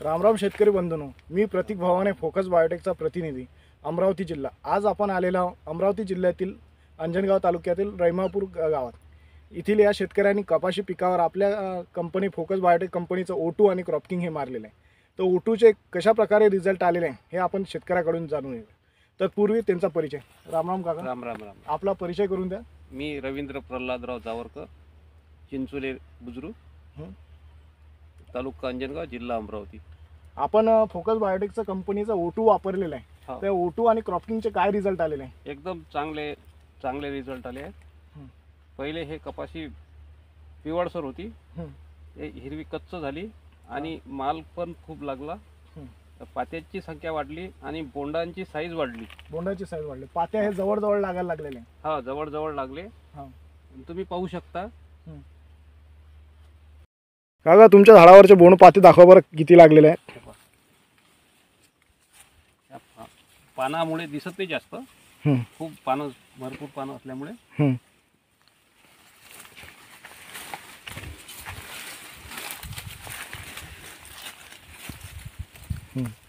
रामराम शेतकरी बंधूंनो, मी प्रतीक भवाने, फोकस बायोटेकचा प्रतिनिधी, अमरावती जिल्हा। आज आपण आलेलो आहोत अमरावती जिल्ह्यातील अंजनगाव तालुक्यातील रहिमापूर गावात। इथील या शेतकऱ्यांनी कपाशी पिकावर आपल्या कंपनी फोकस बायोटेक कंपनीचं O2 आणि क्रॉपकिंग हे मारलेलं आहे। तर O2चे कशा प्रकारे रिझल्ट आलेले आहे हे आपण शेतकऱ्याकडून जाणून घेऊ। तर पूर्वी त्यांचा परिचय। रामराम काका। राम राम राम। आपला परिचय करून द्या। मी रवींद्र प्रल्हादराव जावरकर, चिंचोले बुजुर्ग, तालुका अंजनगाव, जिल्हा अमरावती। आपण फोकस बायोटेकचा कंपनीचा O2 वापरलेला आहे। हो। त्या O2 आणि क्रॉपकिंगचे काय रिझल्ट आलेले आहे? एकदम चांगले रिझल्ट आले आहेत। पहिले हे कपाशी पिवळसर होती, हे हिरवी कच्च झाली आणि माल पण खूप लागला। पात्याची संख्या वाढली आणि बोंडांची साईज वाढली। बोंडाची साईज वाढली, पात्या हे जवळ लागायला लागलेले आहे। हा, जवळ लागले। तुम्ही पाहू शकता। काका, तुमच्या झाडावरचे बोंड पाते दाखवा बरं किती लागलेले आहेत। पानामुळे दिसत नाही जास्त, खूप पानं, भरपूर पानं असल्यामुळे।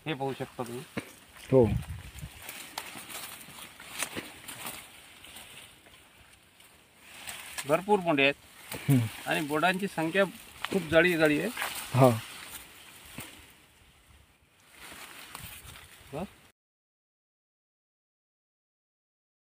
हे पाहू शकता तुम्ही। हो, भरपूर बोंडे आहेत आणि बोंडांची संख्या खूप जाडी आहे। हा।